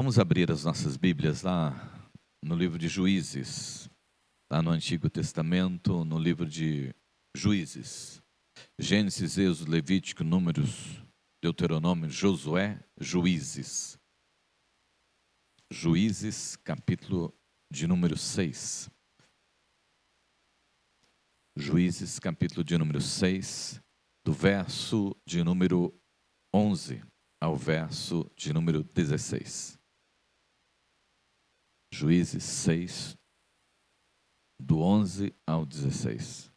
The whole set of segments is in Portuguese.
Vamos abrir as nossas Bíblias lá no livro de Juízes, lá no Antigo Testamento, no livro de Juízes. Gênesis, Êxodo, Levítico, Números, Deuteronômio, Josué, Juízes. Juízes, capítulo de número 6. Juízes, capítulo de número 6, do verso de número 11 ao verso de número 16. Juízes 6, do 11 ao 16.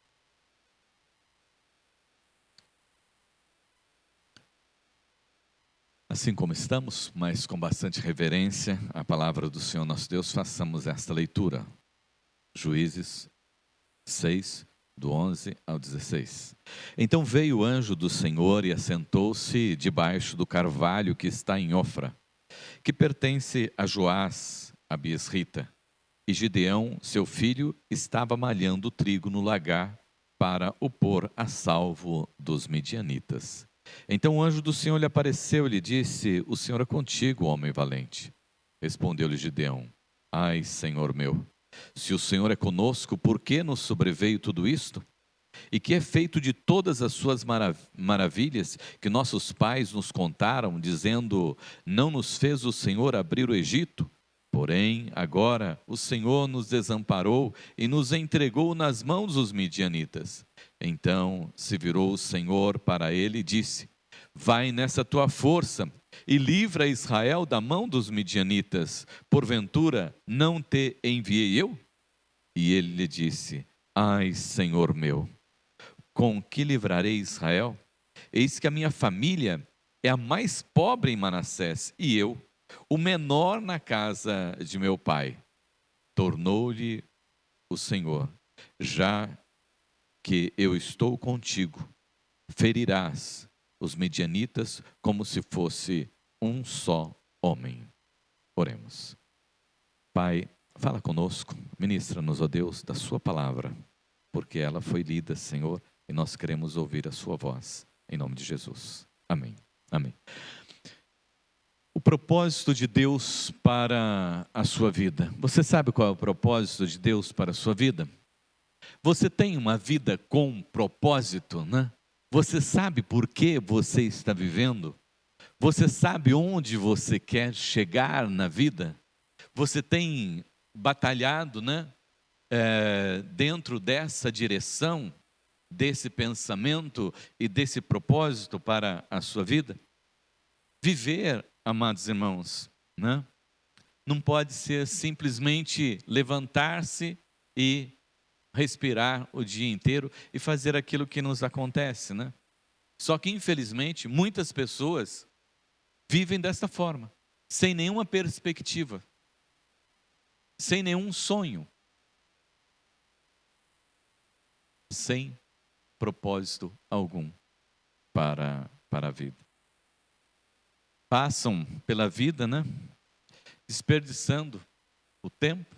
Assim como estamos, mas com bastante reverência à palavra do Senhor nosso Deus, façamos esta leitura. Juízes 6, do 11 ao 16. Então veio o anjo do Senhor e assentou-se debaixo do carvalho que está em Ofra, que pertence a Joás, a Biesrita. E Gideão, seu filho, estava malhando trigo no lagar para o pôr a salvo dos midianitas. Então o anjo do Senhor lhe apareceu e lhe disse: O Senhor é contigo, homem valente. Respondeu-lhe Gideão: Ai, Senhor meu, se o Senhor é conosco, por que nos sobreveio tudo isto? E que é feito de todas as suas maravilhas que nossos pais nos contaram, dizendo: Não nos fez o Senhor abrir o Egito? Porém, agora o Senhor nos desamparou e nos entregou nas mãos dos midianitas. Então se virou o Senhor para ele e disse: Vai nessa tua força e livra Israel da mão dos midianitas. Porventura não te enviei eu? E ele lhe disse: Ai, Senhor meu, com que livrarei Israel? Eis que a minha família é a mais pobre em Manassés, e eu, o menor na casa de meu pai. Tornou-lhe o Senhor: Já que eu estou contigo, ferirás os midianitas como se fosse um só homem. Oremos. Pai, fala conosco, ministra-nos, ó Deus, da sua palavra, porque ela foi lida, Senhor, e nós queremos ouvir a sua voz, em nome de Jesus. Amém. Amém. O propósito de Deus para a sua vida. Você sabe qual é o propósito de Deus para a sua vida? Você tem uma vida com propósito, né? Você sabe por que você está vivendo? Você sabe onde você quer chegar na vida? Você tem batalhado, né? Dentro dessa direção, desse pensamento e desse propósito para a sua vida? Viver, amados irmãos, né? Não pode ser simplesmente levantar-se e respirar o dia inteiro e fazer aquilo que nos acontece, né? Só que, infelizmente, muitas pessoas vivem desta forma, sem nenhuma perspectiva, sem nenhum sonho, sem propósito algum para a vida. Passam pela vida, né? Desperdiçando o tempo,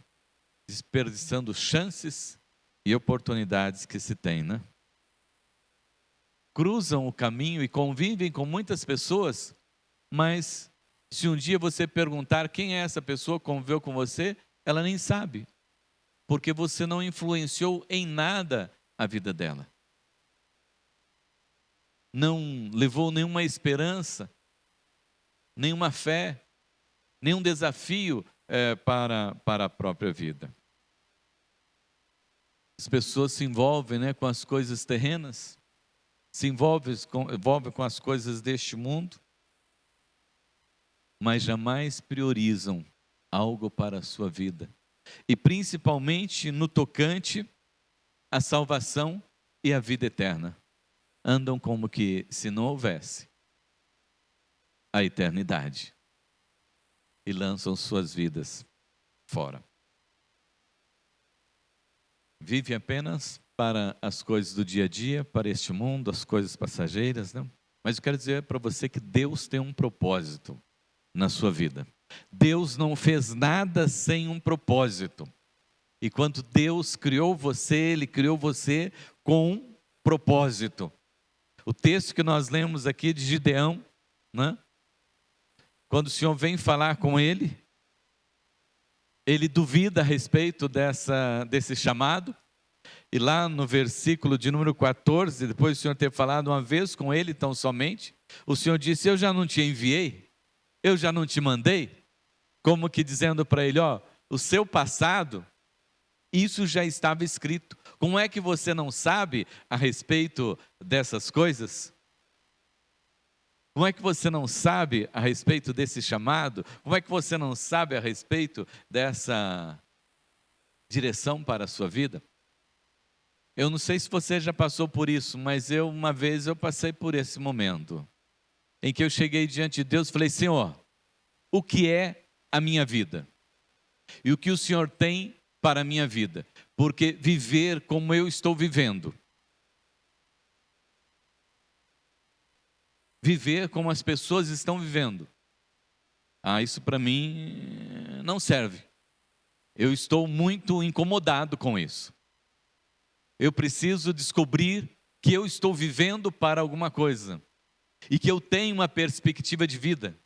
desperdiçando chances e oportunidades que se tem, né? Cruzam o caminho e convivem com muitas pessoas, mas se um dia você perguntar quem é essa pessoa que conviveu com você, ela nem sabe, porque você não influenciou em nada a vida dela. Não levou nenhuma esperança, nenhuma fé, nenhum desafio para a própria vida. As pessoas se envolvem, né, com as coisas terrenas, se envolvem com as coisas deste mundo, mas jamais priorizam algo para a sua vida. E principalmente no tocante à salvação e à vida eterna. Andam como que se não houvesse a eternidade. E lançam suas vidas fora. Vive apenas para as coisas do dia a dia, para este mundo, as coisas passageiras, não? Mas eu quero dizer para você que Deus tem um propósito na sua vida. Deus não fez nada sem um propósito. E quando Deus criou você, Ele criou você com um propósito. O texto que nós lemos aqui de Gideão, né? quando o Senhor vem falar com ele, ele duvida a respeito desse chamado. E lá no versículo de número 14, depois do Senhor ter falado uma vez com ele tão somente, o Senhor disse: eu já não te enviei? Eu já não te mandei? Como que dizendo para ele: ó, o seu passado, isso já estava escrito. Como é que você não sabe a respeito dessas coisas? Como é que você não sabe a respeito desse chamado? Como é que você não sabe a respeito dessa direção para a sua vida? Eu não sei se você já passou por isso, mas uma vez eu passei por esse momento, em que eu cheguei diante de Deus e falei: Senhor, o que é a minha vida? E o que o Senhor tem para a minha vida? Porque viver como eu estou vivendo, viver como as pessoas estão vivendo, isso para mim não serve. Eu estou muito incomodado com isso. Eu preciso descobrir que eu estou vivendo para alguma coisa, e que eu tenho uma perspectiva de vida,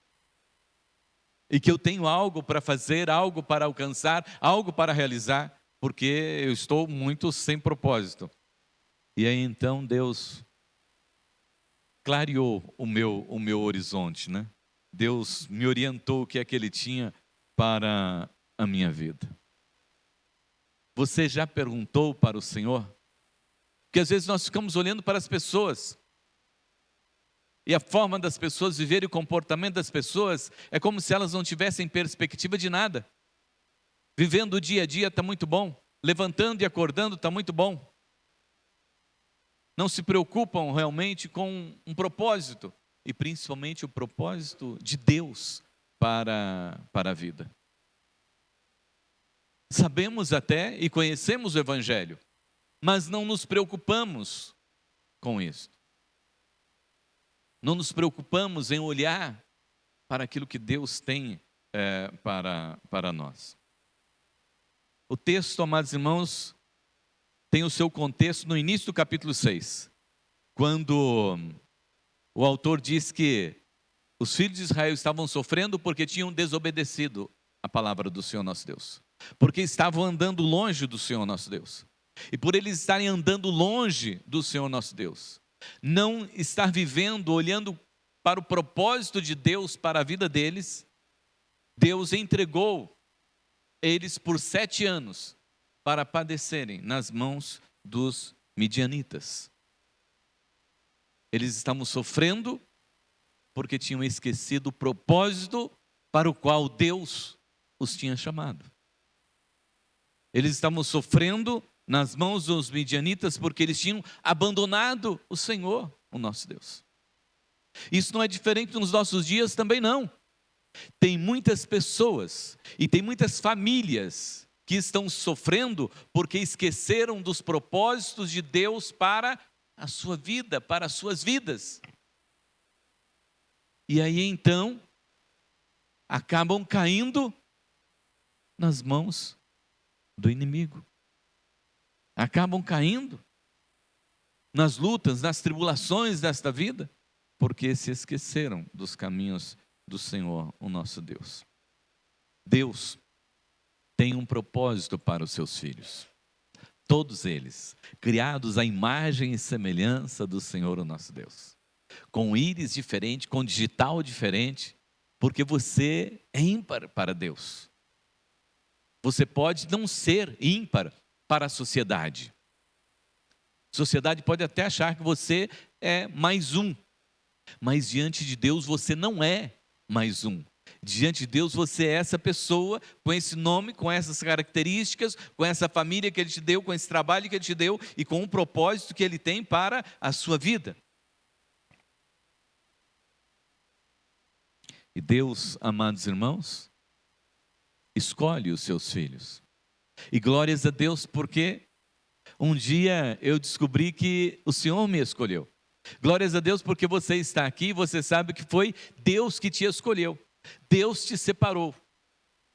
e que eu tenho algo para fazer, algo para alcançar, algo para realizar, porque eu estou muito sem propósito. E aí então Deus clareou o meu horizonte, né? Deus me orientou o que é que Ele tinha para a minha vida. Você já perguntou para o Senhor? Porque às vezes nós ficamos olhando para as pessoas, e a forma das pessoas viverem, o comportamento das pessoas, é como se elas não tivessem perspectiva de nada. Vivendo o dia a dia está muito bom, levantando e acordando está muito bom. Não se preocupam realmente com um propósito, e principalmente o propósito de Deus para a vida. Sabemos até e conhecemos o Evangelho, mas não nos preocupamos com isso. Não nos preocupamos em olhar para aquilo que Deus tem para nós. O texto, amados irmãos, tem o seu contexto no início do capítulo 6, quando o autor diz que os filhos de Israel estavam sofrendo porque tinham desobedecido a palavra do Senhor nosso Deus, porque estavam andando longe do Senhor nosso Deus. E por eles estarem andando longe do Senhor nosso Deus, não estar vivendo, olhando para o propósito de Deus para a vida deles, Deus entregou eles por 7 anos para padecerem nas mãos dos midianitas. Eles estavam sofrendo porque tinham esquecido o propósito para o qual Deus os tinha chamado. Eles estavam sofrendo nas mãos dos midianitas porque eles tinham abandonado o Senhor, o nosso Deus. Isso não é diferente nos nossos dias também não. Tem muitas pessoas e tem muitas famílias que estão sofrendo porque esqueceram dos propósitos de Deus para a sua vida, para as suas vidas. E aí então, acabam caindo nas mãos do inimigo. Acabam caindo nas lutas, nas tribulações desta vida, porque se esqueceram dos caminhos do Senhor, o nosso Deus. Deus tem um propósito para os seus filhos. Todos eles, criados à imagem e semelhança do Senhor, o nosso Deus. Com íris diferente, com digital diferente, porque você é ímpar para Deus. Você pode não ser ímpar para a sociedade. A sociedade pode até achar que você é mais um, mas diante de Deus você não é mais um. Diante de Deus você é essa pessoa, com esse nome, com essas características, com essa família que Ele te deu, com esse trabalho que Ele te deu e com o propósito que Ele tem para a sua vida. E Deus, amados irmãos, escolhe os seus filhos. E glórias a Deus porque um dia eu descobri que o Senhor me escolheu. Glórias a Deus porque você está aqui e você sabe que foi Deus que te escolheu. Deus te separou.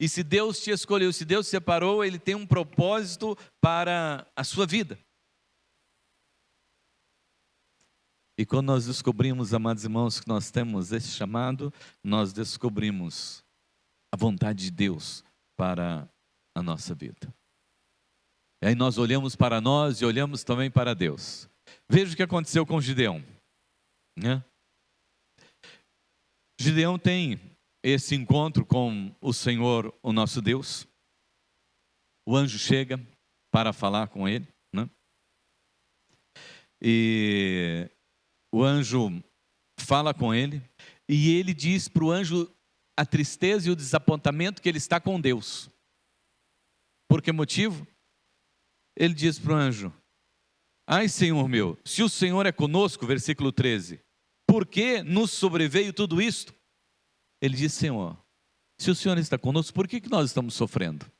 E se Deus te escolheu, se Deus te separou, Ele tem um propósito para a sua vida. E quando nós descobrimos, amados irmãos, que nós temos esse chamado, nós descobrimos a vontade de Deus para a nossa vida. E aí nós olhamos para nós e olhamos também para Deus. Veja o que aconteceu com Gideão, né? Gideão tem esse encontro com o Senhor, o nosso Deus. O anjo chega para falar com ele, né? E o anjo fala com ele, e ele diz para o anjo a tristeza e o desapontamento que ele está com Deus. Por que motivo? Ele diz para o anjo: ai, Senhor meu, se o Senhor é conosco, versículo 13, por que nos sobreveio tudo isto? Ele diz: Senhor, se o Senhor está conosco, por que nós estamos sofrendo?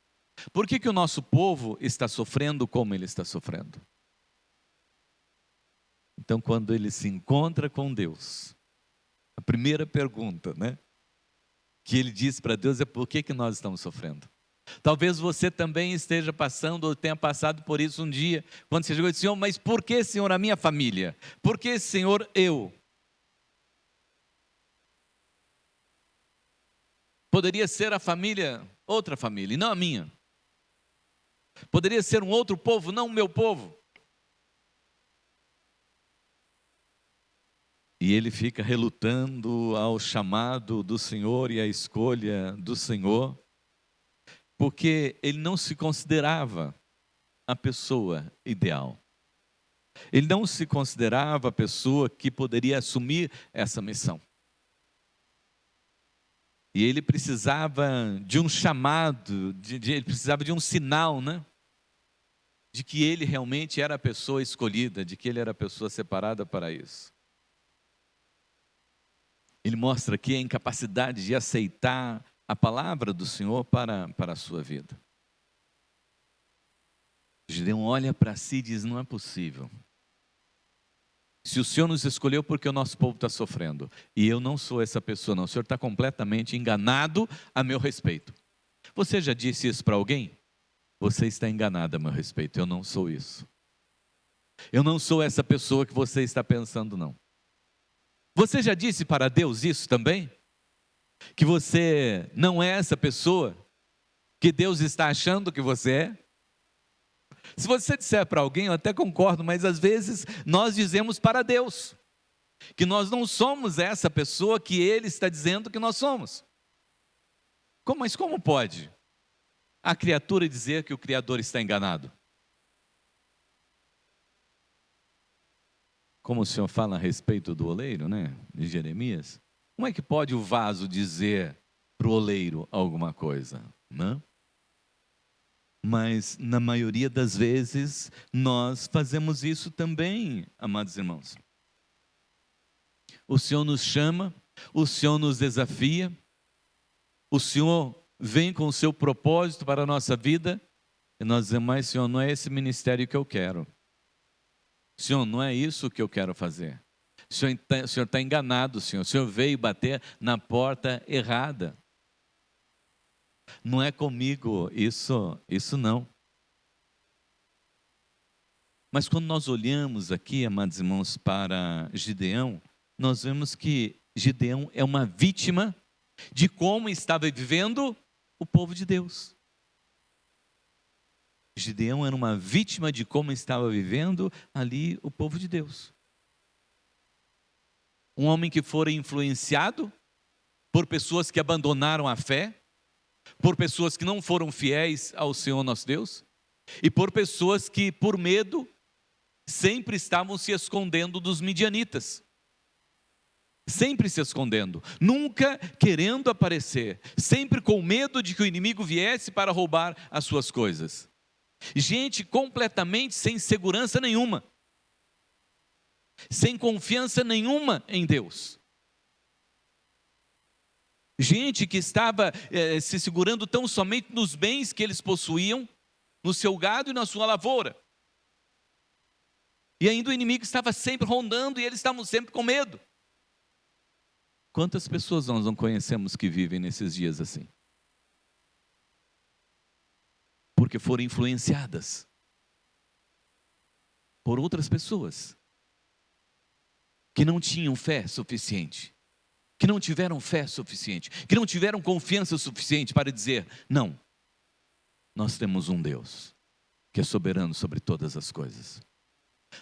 Por que o nosso povo está sofrendo como ele está sofrendo? Então, quando ele se encontra com Deus, a primeira pergunta, né, que ele diz para Deus é: por que nós estamos sofrendo? Talvez você também esteja passando ou tenha passado por isso um dia, quando você chegou e disse: Senhor, mas por que, Senhor, a minha família? Por que, Senhor, eu? Poderia ser a família, outra família, e não a minha. Poderia ser um outro povo, não o meu povo. E ele fica relutando ao chamado do Senhor e à escolha do Senhor, porque ele não se considerava a pessoa ideal. Ele não se considerava a pessoa que poderia assumir essa missão. E ele precisava de um chamado, ele precisava de um sinal, né? De que ele realmente era a pessoa escolhida, de que ele era a pessoa separada para isso. Ele mostra aqui a incapacidade de aceitar a palavra do Senhor para a sua vida. Gideão olha para si e diz: não é possível. Se o Senhor nos escolheu, porque o nosso povo está sofrendo. E eu não sou essa pessoa, não. O Senhor está completamente enganado a meu respeito. Você já disse isso para alguém? Você está enganado a meu respeito. Eu não sou isso. Eu não sou essa pessoa que você está pensando, não. Você já disse para Deus isso também? Que você não é essa pessoa que Deus está achando que você é? Se você disser para alguém, eu até concordo, mas às vezes nós dizemos para Deus que nós não somos essa pessoa que Ele está dizendo que nós somos. Mas como pode a criatura dizer que o Criador está enganado? Como o Senhor fala a respeito do oleiro, né, de Jeremias, como é que pode o vaso dizer para o oleiro alguma coisa? Não? Mas na maioria das vezes nós fazemos isso também, amados irmãos. O Senhor nos chama, o Senhor nos desafia, o Senhor vem com o seu propósito para a nossa vida, e nós dizemos: mas Senhor, não é esse ministério que eu quero. Senhor, não é isso que eu quero fazer. O Senhor está enganado, Senhor. O Senhor veio bater na porta errada. Não é comigo, isso não. Mas quando nós olhamos aqui, amados irmãos, para Gideão, nós vemos que Gideão é uma vítima de como estava vivendo o povo de Deus. Gideão era uma vítima de como estava vivendo ali o povo de Deus. Um homem que fora influenciado por pessoas que abandonaram a fé, por pessoas que não foram fiéis ao Senhor nosso Deus, e por pessoas que, por medo, sempre estavam se escondendo dos midianitas. Sempre se escondendo, nunca querendo aparecer, sempre com medo de que o inimigo viesse para roubar as suas coisas. Gente completamente sem segurança nenhuma, sem confiança nenhuma em Deus. Gente que estava se segurando tão somente nos bens que eles possuíam, no seu gado e na sua lavoura. E ainda o inimigo estava sempre rondando e eles estavam sempre com medo. Quantas pessoas nós não conhecemos que vivem nesses dias assim? Porque foram influenciadas por outras pessoas que não tinham fé suficiente, que não tiveram fé suficiente, que não tiveram confiança suficiente para dizer: não, nós temos um Deus que é soberano sobre todas as coisas.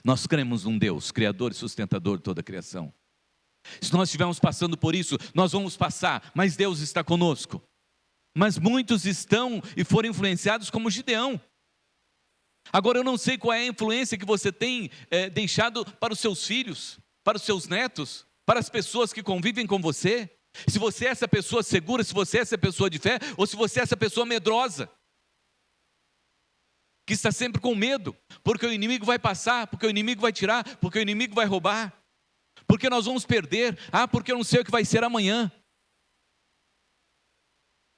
Nós cremos num Deus, criador e sustentador de toda a criação. Se nós estivermos passando por isso, nós vamos passar, mas Deus está conosco. Mas muitos estão e foram influenciados como Gideão. Agora eu não sei qual é a influência que você tem deixado para os seus filhos, para os seus netos, para as pessoas que convivem com você. Se você é essa pessoa segura, se você é essa pessoa de fé, ou se você é essa pessoa medrosa, que está sempre com medo, porque o inimigo vai passar, porque o inimigo vai tirar, porque o inimigo vai roubar, porque nós vamos perder, porque eu não sei o que vai ser amanhã.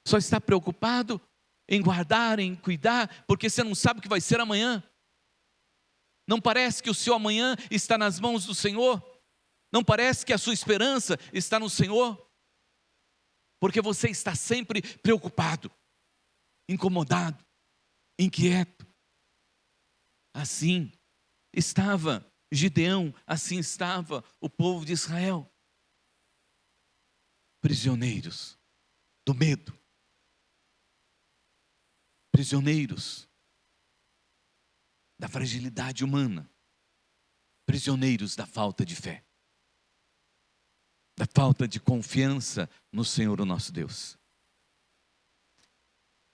Só está preocupado em guardar, em cuidar, porque você não sabe o que vai ser amanhã. Não parece que o seu amanhã está nas mãos do Senhor? Não parece que a sua esperança está no Senhor? Porque você está sempre preocupado, incomodado, inquieto. Assim estava Gideão, assim estava o povo de Israel. Prisioneiros do medo. Prisioneiros da fragilidade humana. Prisioneiros da falta de fé. Da falta de confiança no Senhor, o nosso Deus.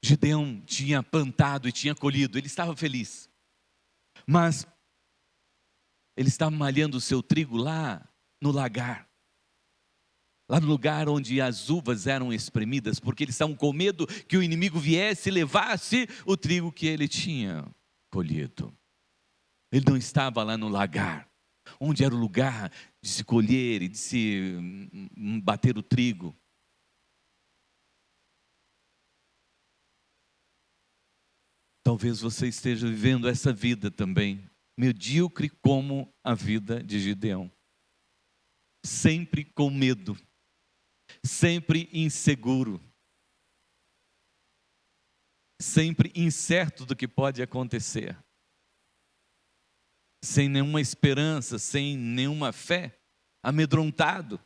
Gideão tinha plantado e tinha colhido, ele estava feliz. Mas ele estava malhando o seu trigo lá no lagar. Lá no lugar onde as uvas eram espremidas, porque eles estavam com medo que o inimigo viesse e levasse o trigo que ele tinha colhido. Ele não estava lá no lagar, onde era o lugar de se colher e de se bater o trigo. Talvez você esteja vivendo essa vida também, medíocre como a vida de Gideão. Sempre com medo, sempre inseguro, sempre incerto do que pode acontecer, sem nenhuma esperança, sem nenhuma fé, amedrontado.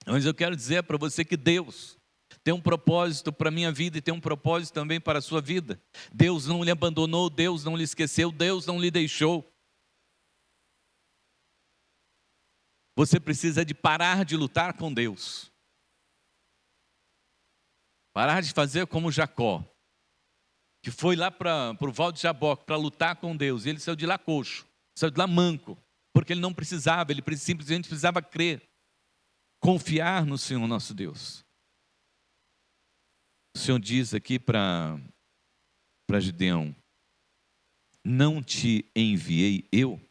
Mas eu quero dizer para você que Deus tem um propósito para a minha vida e tem um propósito também para a sua vida. Deus não lhe abandonou, Deus não lhe esqueceu, Deus não lhe deixou. Você precisa de parar de lutar com Deus. Parar de fazer como Jacó, que foi lá para o Val de Jaboque para lutar com Deus. E ele saiu de lá coxo, saiu de lá manco, porque ele não precisava, ele simplesmente precisava crer, confiar no Senhor nosso Deus. O Senhor diz aqui para Gideão: não te enviei eu?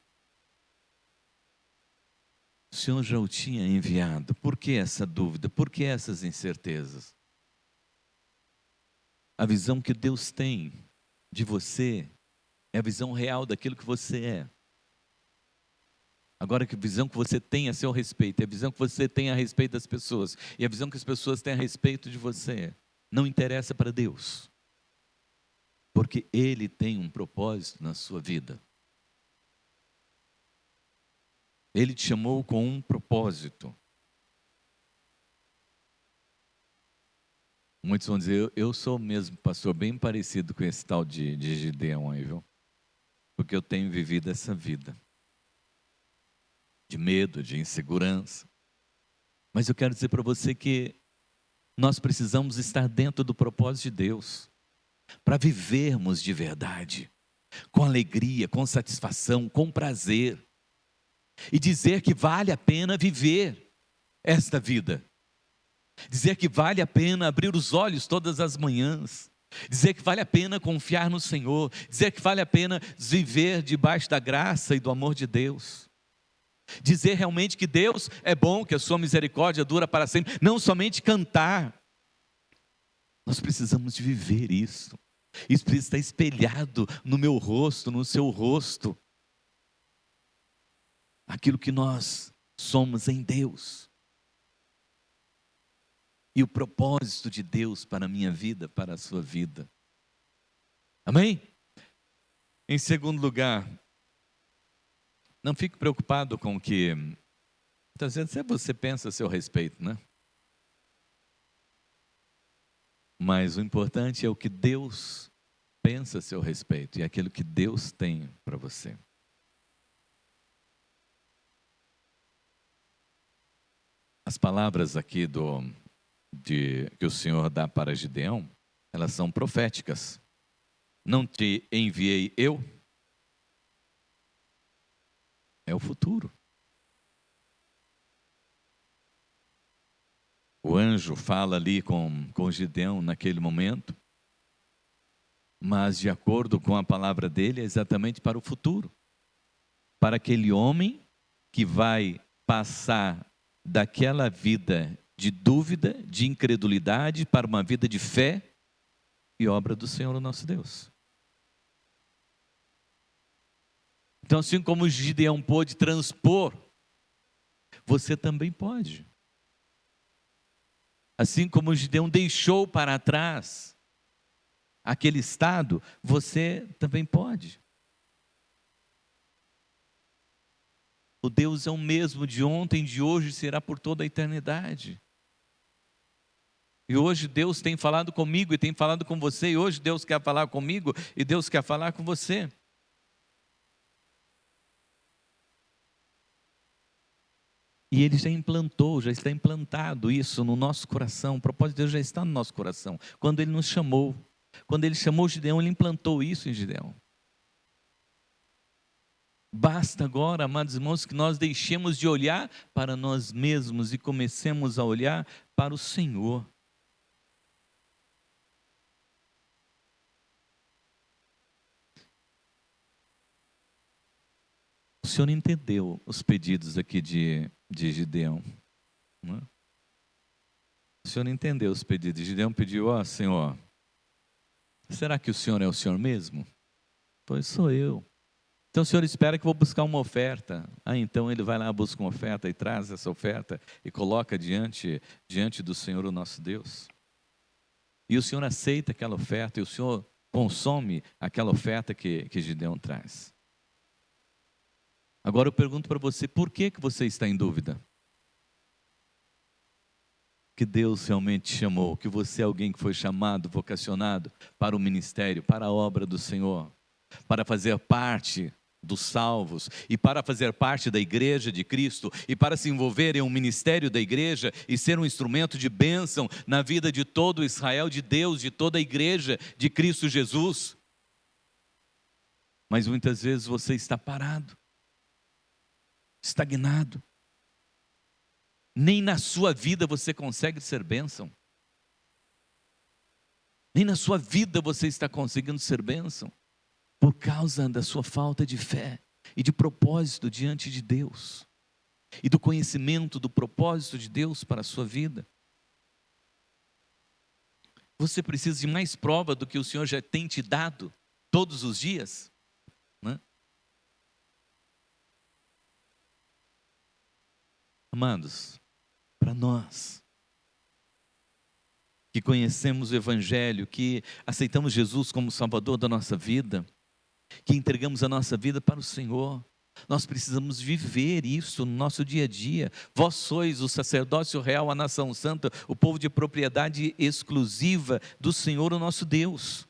O Senhor já o tinha enviado. Por que essa dúvida? Por que essas incertezas? A visão que Deus tem de você é a visão real daquilo que você é. Agora, que a visão que você tem a seu respeito, é a visão que você tem a respeito das pessoas, e a visão que as pessoas têm a respeito de você, não interessa para Deus. Porque Ele tem um propósito na sua vida. Ele te chamou com um propósito. Muitos vão dizer: eu sou mesmo, pastor, bem parecido com esse tal de Gideão aí, viu? Porque eu tenho vivido essa vida de medo, de insegurança. Mas eu quero dizer para você que nós precisamos estar dentro do propósito de Deus para vivermos de verdade, com alegria, com satisfação, com prazer, e dizer que vale a pena viver esta vida. Dizer que vale a pena abrir os olhos todas as manhãs. Dizer que vale a pena confiar no Senhor. Dizer que vale a pena viver debaixo da graça e do amor de Deus. Dizer realmente que Deus é bom, que a sua misericórdia dura para sempre. Não somente cantar. Nós precisamos de viver isso. Isso precisa estar espelhado no meu rosto, no seu rosto. Aquilo que nós somos em Deus. E o propósito de Deus para a minha vida, para a sua vida. Amém? Em segundo lugar, Não fique preocupado com o que muitas vezes você pensa a seu respeito, né? Mas o importante é o que Deus pensa a seu respeito e aquilo que Deus tem para você. As palavras aqui que o Senhor dá para Gideão, elas são proféticas. Não te enviei eu? É o futuro. O anjo fala ali com Gideão naquele momento, mas de acordo com a palavra dele, é exatamente para o futuro. Para aquele homem que vai passar daquela vida de dúvida, de incredulidade, para uma vida de fé e obra do Senhor, o nosso Deus. Então, assim como Gideão pôde transpor, você também pode. Assim como Gideão deixou para trás aquele estado, você também pode. O Deus é o mesmo de ontem, de hoje, será por toda a eternidade. E hoje Deus tem falado comigo e tem falado com você, e hoje Deus quer falar comigo e Deus quer falar com você. E Ele já implantou, já está implantado isso no nosso coração. O propósito de Deus já está no nosso coração. Quando Ele nos chamou, quando Ele chamou Gideão, Ele implantou isso em Gideão. Basta agora, amados irmãos, que nós deixemos de olhar para nós mesmos e comecemos a olhar para o Senhor. O Senhor entendeu os pedidos aqui de Gideão. Não é? O Senhor entendeu os pedidos. Gideão pediu: ó, Senhor, será que o Senhor é o Senhor mesmo? Pois sou eu. Então o Senhor espera que eu vou buscar uma oferta. Então ele vai lá, busca uma oferta e traz essa oferta e coloca diante do Senhor, o nosso Deus. E o Senhor aceita aquela oferta e o Senhor consome aquela oferta que Gideão traz. Agora eu pergunto para você, por que você está em dúvida? Que Deus realmente te chamou, que você é alguém que foi chamado, vocacionado para o ministério, para a obra do Senhor, para fazer parte dos salvos e para fazer parte da igreja de Cristo e para se envolver em um ministério da igreja e ser um instrumento de bênção na vida de todo Israel, de Deus, de toda a igreja de Cristo Jesus. Mas muitas vezes você está parado, estagnado. Nem na sua vida você consegue ser bênção. Nem na sua vida você está conseguindo ser bênção. Por causa da sua falta de fé e de propósito diante de Deus. E do conhecimento do propósito de Deus para a sua vida. Você precisa de mais prova do que o Senhor já tem te dado todos os dias? Né? Amados, para nós que conhecemos o Evangelho, que aceitamos Jesus como Salvador da nossa vida, que entregamos a nossa vida para o Senhor, nós precisamos viver isso no nosso dia a dia. Vós sois o sacerdócio real, a nação santa, o povo de propriedade exclusiva do Senhor, o nosso Deus.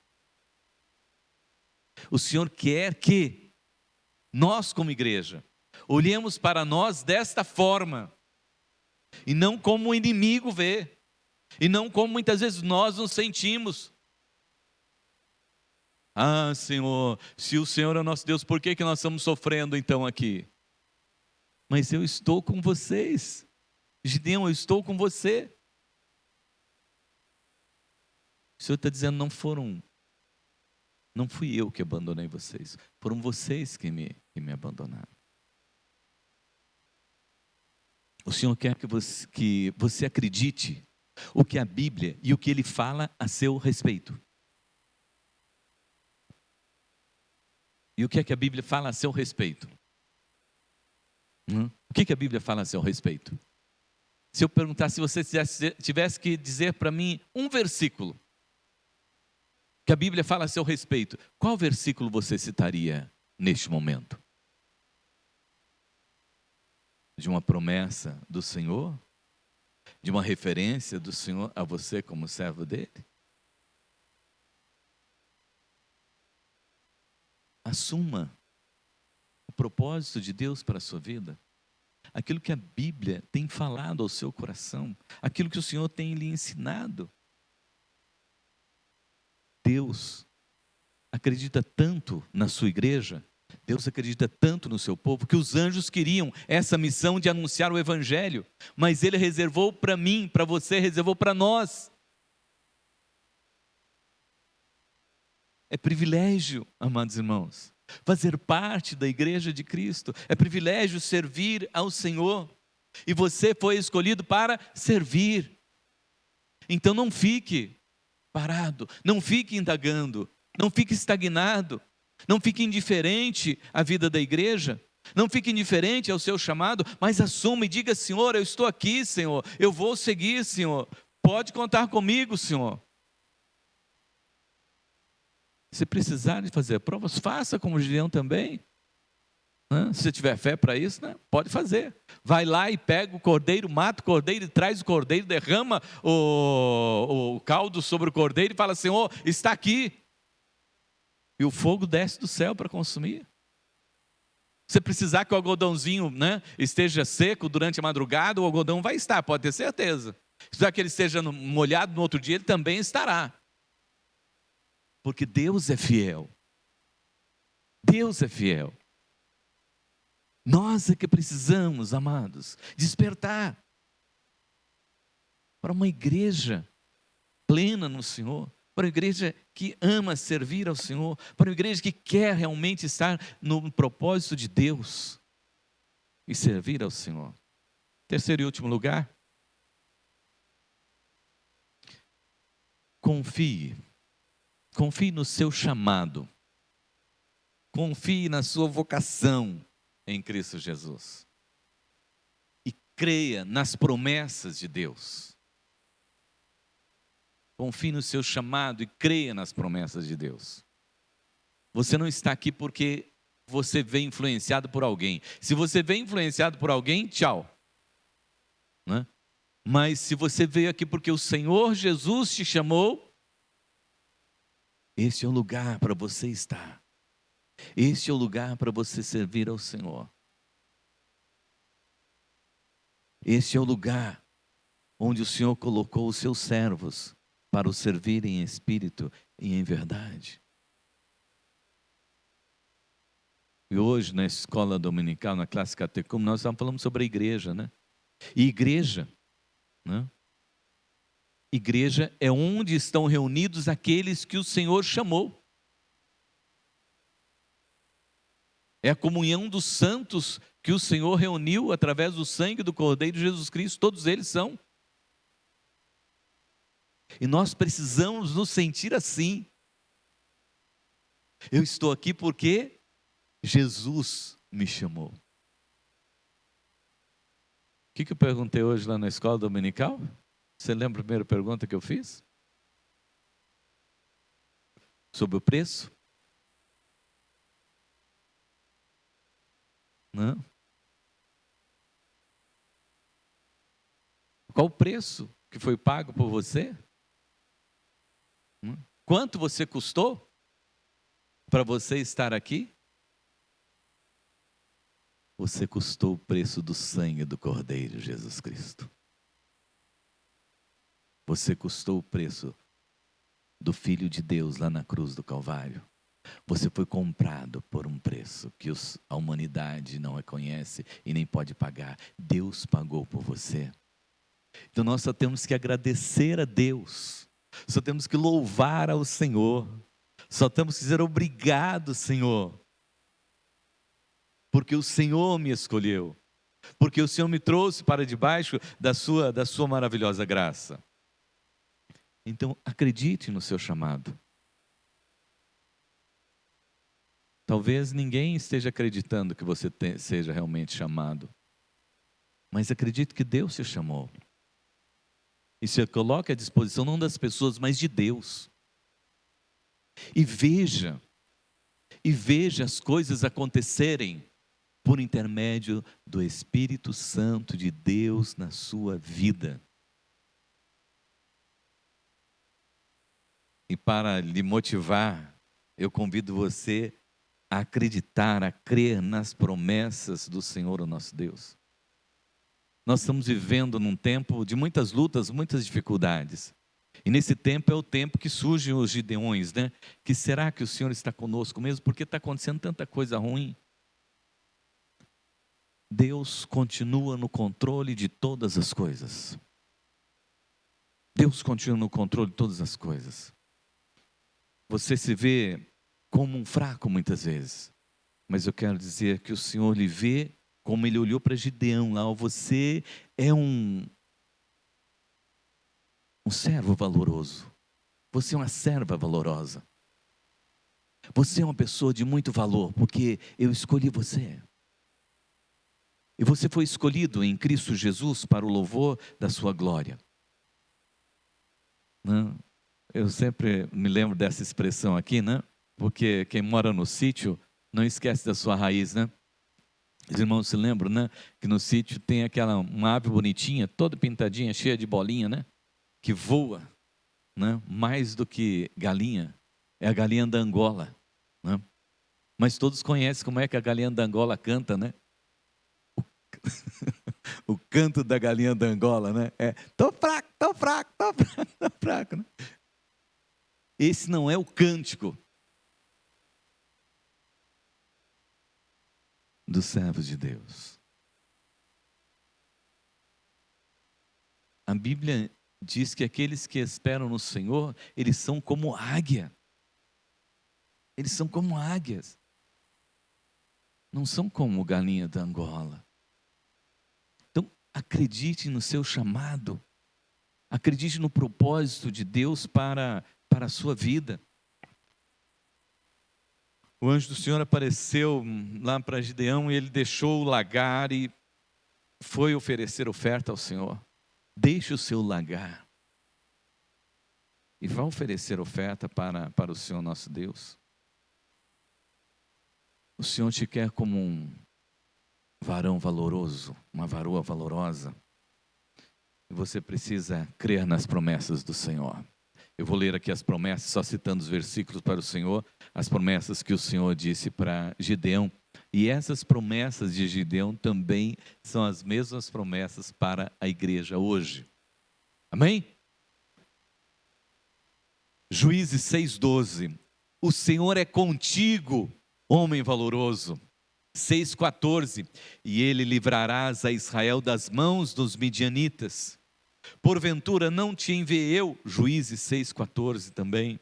O Senhor quer que nós, como igreja, olhemos para nós desta forma, e não como o inimigo vê, e não como muitas vezes nós nos sentimos. Ah, Senhor, se o Senhor é o nosso Deus, por que nós estamos sofrendo então aqui? Mas eu estou com vocês. Gideão, eu estou com você. O Senhor está dizendo, não fui eu que abandonei vocês, foram vocês que me abandonaram. O Senhor quer que você acredite o que a Bíblia e o que Ele fala a seu respeito. E o que é que a Bíblia fala a seu respeito? O que a Bíblia fala a seu respeito? Se eu perguntar, se você tivesse que dizer para mim um versículo que a Bíblia fala a seu respeito, qual versículo você citaria neste momento? de uma promessa do Senhor, de uma referência do Senhor a você como servo dele? Assuma o propósito de Deus para a sua vida, aquilo que a Bíblia tem falado ao seu coração, aquilo que o Senhor tem lhe ensinado. Deus acredita tanto na sua igreja, Deus acredita tanto no seu povo, que os anjos queriam essa missão de anunciar o Evangelho, mas Ele reservou para mim, para você, reservou para nós. É privilégio, amados irmãos, fazer parte da igreja de Cristo, é privilégio servir ao Senhor, e você foi escolhido para servir. Então não fique parado, não fique indagando, não fique estagnado, não fique indiferente à vida da igreja, não fique indiferente ao seu chamado, mas assuma e diga: Senhor, eu estou aqui, Senhor, eu vou seguir, Senhor, pode contar comigo, Senhor. Se precisar de fazer provas, faça como Gideão também. Se você tiver fé para isso, né? Pode fazer. Vai lá e pega o cordeiro, mata o cordeiro, e traz o cordeiro, derrama o caldo sobre o cordeiro e fala: Senhor, está aqui. E o fogo desce do céu para consumir. Se precisar que o algodãozinho, né, esteja seco durante a madrugada, o algodão vai estar, pode ter certeza. Se precisar que ele esteja molhado no outro dia, ele também estará. Porque Deus é fiel. Deus é fiel. Nós é que precisamos, amados, despertar para uma igreja plena no Senhor, para uma igreja que ama servir ao Senhor, para uma igreja que quer realmente estar no propósito de Deus e servir ao Senhor. Terceiro e último lugar, confie no seu chamado, confie na sua vocação em Cristo Jesus e creia nas promessas de Deus. Confie no seu chamado e creia nas promessas de Deus. Você não está aqui porque você vem influenciado por alguém. Se você vem influenciado por alguém, tchau, né? Mas se você veio aqui porque o Senhor Jesus te chamou, este é o lugar para você estar. Este é o lugar para você servir ao Senhor. Este é o lugar onde o Senhor colocou os seus servos para o servir em espírito e em verdade. E hoje, na escola dominical, na classe catecúmena, nós estamos falando sobre a igreja, né? E igreja, né? Igreja é onde estão reunidos aqueles que o Senhor chamou. É a comunhão dos santos que o Senhor reuniu através do sangue do Cordeiro Jesus Cristo. Todos eles são. E nós precisamos nos sentir assim. Eu estou aqui porque Jesus me chamou. O que eu perguntei hoje lá na escola dominical? Você lembra a primeira pergunta que eu fiz? Sobre o preço? Não. Qual o preço que foi pago por você? Quanto você custou para você estar aqui? Você custou o preço do sangue do Cordeiro Jesus Cristo. Você custou o preço do Filho de Deus lá na cruz do Calvário. Você foi comprado por um preço que a humanidade não reconhece e nem pode pagar. Deus pagou por você. Então nós só temos que agradecer a Deus. Só temos que louvar ao Senhor. Só temos que dizer obrigado, Senhor. Porque o Senhor me escolheu. Porque o Senhor me trouxe para debaixo da sua maravilhosa graça. Então, acredite no seu chamado. Talvez ninguém esteja acreditando que você seja realmente chamado. Mas acredite que Deus te chamou. E se coloque à disposição não das pessoas, mas de Deus. E veja as coisas acontecerem por intermédio do Espírito Santo de Deus na sua vida. E para lhe motivar, eu convido você a acreditar, a crer nas promessas do Senhor, o nosso Deus. Nós estamos vivendo num tempo de muitas lutas, muitas dificuldades. E nesse tempo é o tempo que surgem os Gideões, né? Que será que o Senhor está conosco mesmo? Porque está acontecendo tanta coisa ruim. Deus continua no controle de todas as coisas. Deus continua no controle de todas as coisas. Você se vê como um fraco muitas vezes, mas eu quero dizer que o Senhor lhe vê como Ele olhou para Gideão lá. Você é um servo valoroso. Você é uma serva valorosa. Você é uma pessoa de muito valor, porque eu escolhi você. E você foi escolhido em Cristo Jesus para o louvor da sua glória. Não? Eu sempre me lembro dessa expressão aqui, né? Porque quem mora no sítio não esquece da sua raiz, né? Os irmãos se lembram, né? Que no sítio tem uma ave bonitinha, toda pintadinha, cheia de bolinha, né? Que voa, né? Mais do que galinha. É a galinha da Angola, né? Mas todos conhecem como é que a galinha da Angola canta, né? O canto da galinha da Angola, né? Tô fraco, tô fraco, tô fraco, tô fraco, né? Esse não é o cântico dos servos de Deus. A Bíblia diz que aqueles que esperam no Senhor, eles são como águia. Eles são como águias. Não são como galinha da Angola. Então, acredite no seu chamado. Acredite no propósito de Deus para a sua vida. O anjo do Senhor apareceu lá para Gideão e ele deixou o lagar e foi oferecer oferta ao Senhor. Deixe o seu lagar e vá oferecer oferta para o Senhor nosso Deus. O Senhor te quer como um varão valoroso, uma varoa valorosa. E você precisa crer nas promessas do Senhor. Eu vou ler aqui as promessas, só citando os versículos para o Senhor, as promessas que o Senhor disse para Gideão. E essas promessas de Gideão também são as mesmas promessas para a igreja hoje. Amém? Juízes 6,12. O Senhor é contigo, homem valoroso. 6,14. E ele livrarás a Israel das mãos dos midianitas. Porventura não te enviei eu, Juízes 6,14 também.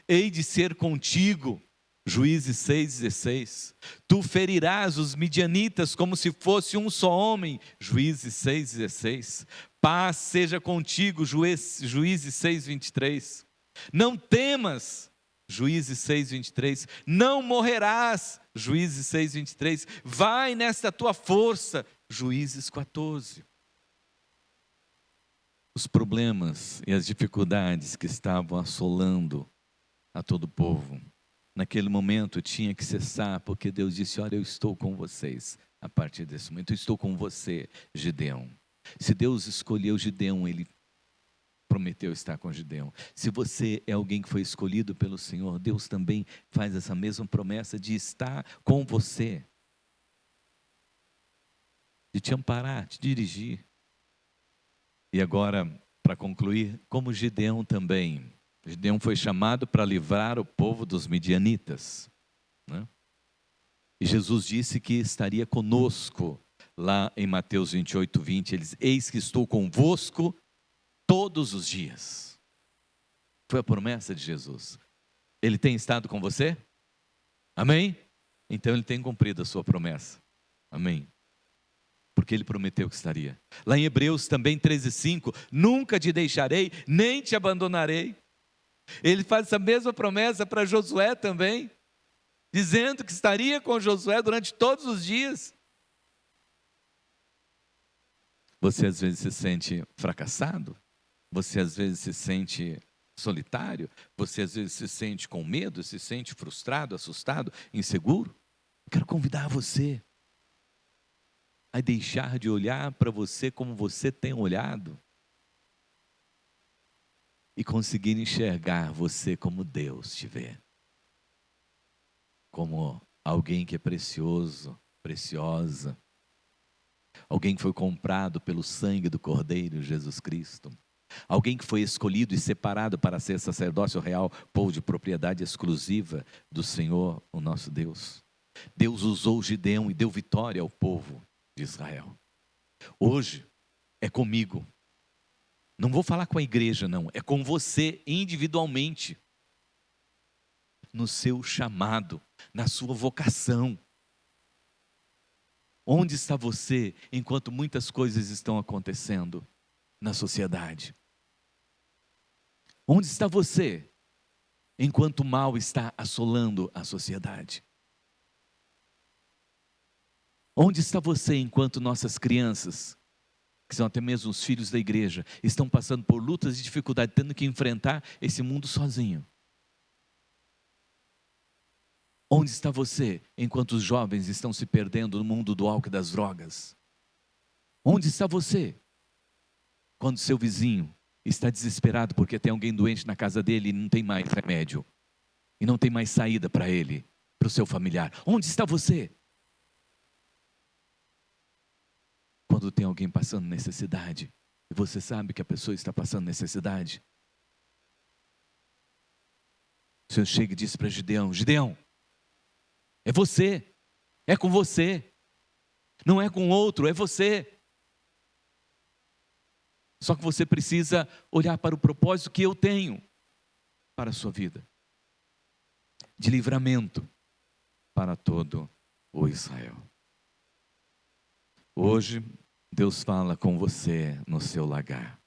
Hei de ser contigo, Juízes 6,16. Tu ferirás os midianitas como se fosse um só homem, Juízes 6,16. Paz seja contigo, Juízes 6,23. Não temas, Juízes 6,23. Não morrerás, Juízes 6,23. Vai nesta tua força, Juízes 14. Os problemas e as dificuldades que estavam assolando a todo o povo, naquele momento tinha que cessar, porque Deus disse: olha, eu estou com vocês, a partir desse momento, eu estou com você, Gideão. Se Deus escolheu Gideão, Ele prometeu estar com Gideão. Se você é alguém que foi escolhido pelo Senhor, Deus também faz essa mesma promessa de estar com você, de te amparar, te dirigir. E agora, para concluir, como Gideão também. Gideão foi chamado para livrar o povo dos midianitas, né? E Jesus disse que estaria conosco, lá em Mateus 28:20, ele diz: eis que estou convosco todos os dias. Foi a promessa de Jesus. Ele tem estado com você? Amém? Então ele tem cumprido a sua promessa. Amém? Porque ele prometeu que estaria. Lá em Hebreus também 13:5, nunca te deixarei, nem te abandonarei. Ele faz essa mesma promessa para Josué também, dizendo que estaria com Josué durante todos os dias. Você às vezes se sente fracassado? Você às vezes se sente solitário? Você às vezes se sente com medo? Se sente frustrado, assustado, inseguro? Eu quero convidar você a deixar de olhar para você como você tem olhado e conseguir enxergar você como Deus te vê, como alguém que é precioso, preciosa, alguém que foi comprado pelo sangue do Cordeiro Jesus Cristo, alguém que foi escolhido e separado para ser sacerdócio real, povo de propriedade exclusiva do Senhor, o nosso Deus. Deus usou Gideão e deu vitória ao povo de Israel. Hoje é comigo. Não vou falar com a igreja, não. É com você individualmente. No seu chamado, na sua vocação. Onde está você enquanto muitas coisas estão acontecendo na sociedade? Onde está você enquanto o mal está assolando a sociedade? Onde está você enquanto nossas crianças, que são até mesmo os filhos da igreja, estão passando por lutas e dificuldades, tendo que enfrentar esse mundo sozinho? Onde está você enquanto os jovens estão se perdendo no mundo do álcool e das drogas? Onde está você quando seu vizinho está desesperado porque tem alguém doente na casa dele e não tem mais remédio, e não tem mais saída para ele, para o seu familiar? Onde está você quando tem alguém passando necessidade e você sabe que a pessoa está passando necessidade? O Senhor chega e diz para Gideão: Gideão, é você, é com você, não é com outro, é você. Só que você precisa olhar para o propósito que eu tenho para a sua vida, de livramento para todo o Israel. Hoje, Deus fala com você no seu lagar,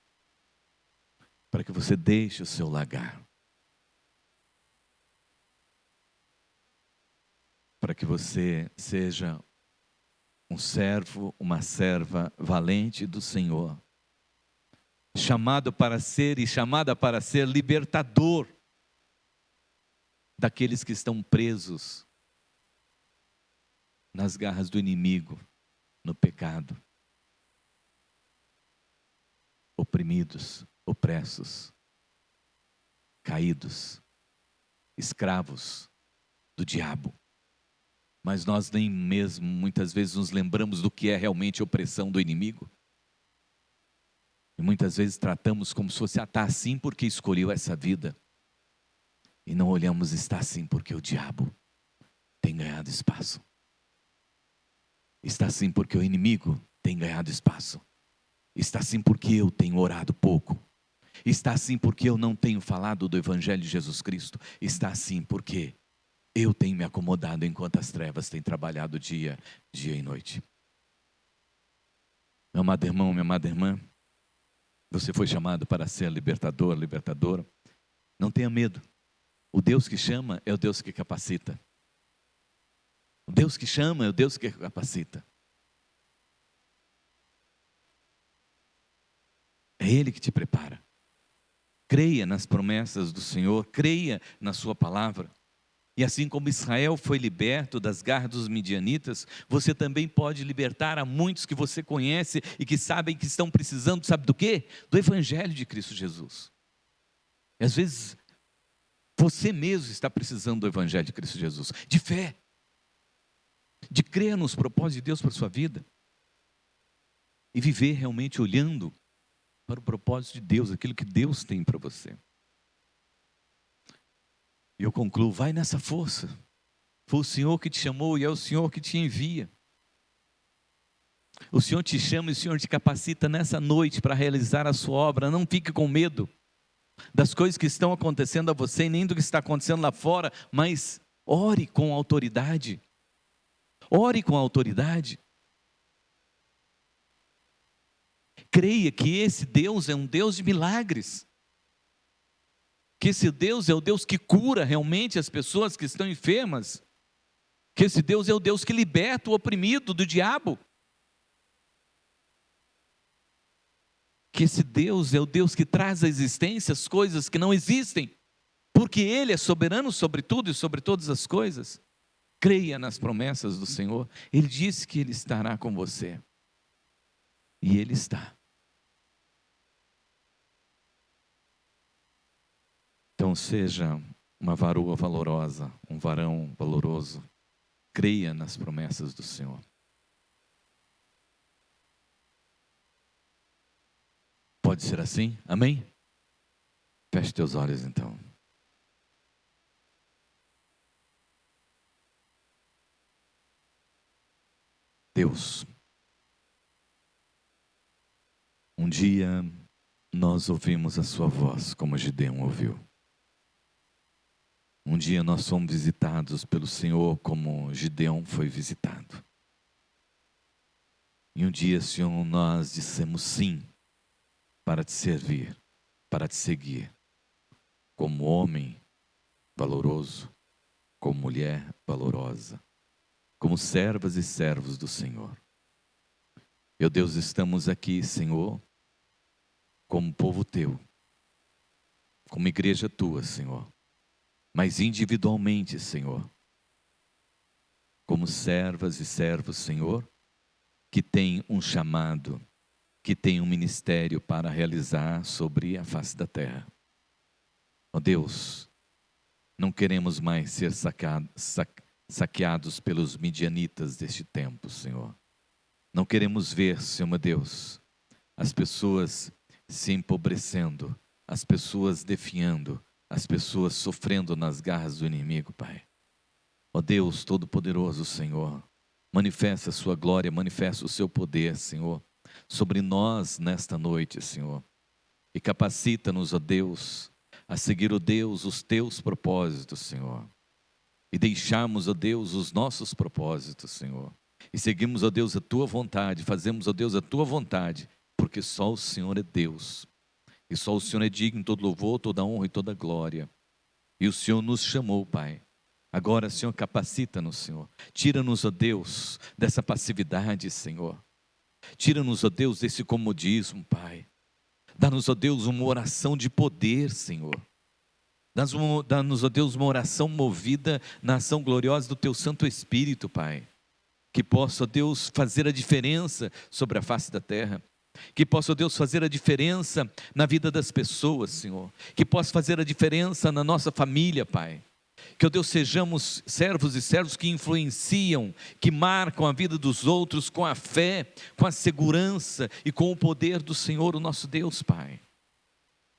para que você deixe o seu lagar, para que você seja um servo, uma serva valente do Senhor, chamado para ser e chamada para ser libertador daqueles que estão presos nas garras do inimigo, no pecado, oprimidos, opressos, caídos, escravos do diabo. Mas nós nem mesmo muitas vezes nos lembramos do que é realmente a opressão do inimigo. E muitas vezes tratamos como se fosse está assim porque escolheu essa vida. E não olhamos, está assim porque o diabo tem ganhado espaço. Está assim porque o inimigo tem ganhado espaço. Está assim porque eu tenho orado pouco. Está assim porque eu não tenho falado do Evangelho de Jesus Cristo. Está assim porque eu tenho me acomodado enquanto as trevas têm trabalhado dia e noite. Meu amado irmão, minha amada irmã, você foi chamado para ser libertador, libertadora. Não tenha medo. O Deus que chama é o Deus que capacita. O Deus que chama é o Deus que capacita. É Ele que te prepara. Creia nas promessas do Senhor, creia na sua palavra. E assim como Israel foi liberto das garras dos midianitas, você também pode libertar a muitos que você conhece e que sabem que estão precisando, sabe do quê? Do Evangelho de Cristo Jesus. E às vezes, você mesmo está precisando do Evangelho de Cristo Jesus, de fé, de crer nos propósitos de Deus para a sua vida, e viver realmente olhando para o propósito de Deus, aquilo que Deus tem para você. E eu concluo, vai nessa força. Foi o Senhor que te chamou e é o Senhor que te envia. O Senhor te chama e o Senhor te capacita nessa noite para realizar a sua obra. Não fique com medo das coisas que estão acontecendo a você e nem do que está acontecendo lá fora, mas ore com autoridade. Ore com autoridade. Creia que esse Deus é um Deus de milagres. Que esse Deus é o Deus que cura realmente as pessoas que estão enfermas. Que esse Deus é o Deus que liberta o oprimido do diabo. Que esse Deus é o Deus que traz à existência as coisas que não existem. Porque Ele é soberano sobre tudo e sobre todas as coisas. Creia nas promessas do Senhor. Ele disse que Ele estará com você. E Ele está. Então seja uma varoa valorosa, um varão valoroso. Creia nas promessas do Senhor. Pode ser assim? Amém? Feche teus olhos então. Deus, um dia nós ouvimos a sua voz como Gideão ouviu. Um dia nós fomos visitados pelo Senhor como Gideão foi visitado. E um dia, Senhor, nós dissemos sim para te servir, para te seguir, como homem valoroso, como mulher valorosa, como servas e servos do Senhor. Meu Deus, estamos aqui, Senhor, como povo teu, como igreja tua, Senhor, mas individualmente, Senhor, como servas e servos, Senhor, que tem um chamado, que tem um ministério para realizar sobre a face da terra. Ó Deus, não queremos mais ser saqueados pelos midianitas deste tempo, Senhor. Não queremos ver, Senhor meu Deus, as pessoas se empobrecendo, as pessoas definhando, as pessoas sofrendo nas garras do inimigo, Pai. Ó Deus Todo-Poderoso, Senhor, manifesta a sua glória, manifesta o seu poder, Senhor, sobre nós nesta noite, Senhor. E capacita-nos, ó Deus, a seguir, ó Deus, os teus propósitos, Senhor. E deixarmos, ó Deus, os nossos propósitos, Senhor. E seguimos, ó Deus, a tua vontade, fazemos, ó Deus, a tua vontade, porque só o Senhor é Deus. E só o Senhor é digno de todo louvor, toda honra e toda glória. E o Senhor nos chamou, Pai. Agora, Senhor, capacita-nos, Senhor. Tira-nos, ó Deus, dessa passividade, Senhor. Tira-nos, ó Deus, desse comodismo, Pai. Dá-nos, ó Deus, uma oração de poder, Senhor. Dá-nos, ó Deus, uma oração movida na ação gloriosa do Teu Santo Espírito, Pai. Que possa, ó Deus, fazer a diferença sobre a face da terra. Que possa, ó Deus, fazer a diferença na vida das pessoas, Senhor. Que possa fazer a diferença na nossa família, Pai. Que, ó Deus, sejamos servos e servos que influenciam, que marcam a vida dos outros com a fé, com a segurança e com o poder do Senhor, o nosso Deus, Pai.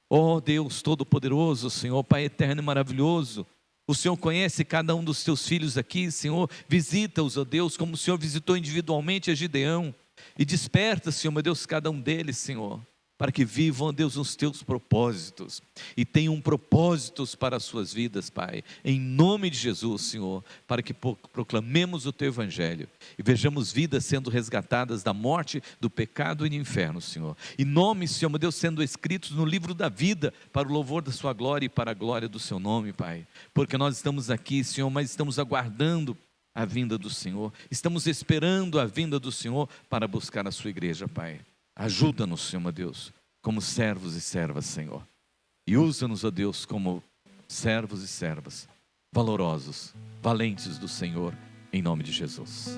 Ó Deus Todo-Poderoso, Senhor, Pai eterno e maravilhoso, o Senhor conhece cada um dos teus filhos aqui, Senhor, visita-os, ó Deus, como o Senhor visitou individualmente a Gideão, e desperta, Senhor, meu Deus, cada um deles, Senhor, para que vivam, ó Deus, os teus propósitos, e tenham propósitos para as suas vidas, Pai, em nome de Jesus, Senhor, para que proclamemos o teu evangelho, e vejamos vidas sendo resgatadas da morte, do pecado e do inferno, Senhor, e nomes, Senhor, meu Deus, sendo escritos no livro da vida, para o louvor da sua glória e para a glória do seu nome, Pai, porque nós estamos aqui, Senhor, mas estamos aguardando a vinda do Senhor, estamos esperando a vinda do Senhor para buscar a sua igreja, Pai. Ajuda-nos, Senhor, meu Deus, como servos e servas, Senhor. E usa-nos, ó Deus, como servos e servas, valorosos, valentes do Senhor, em nome de Jesus.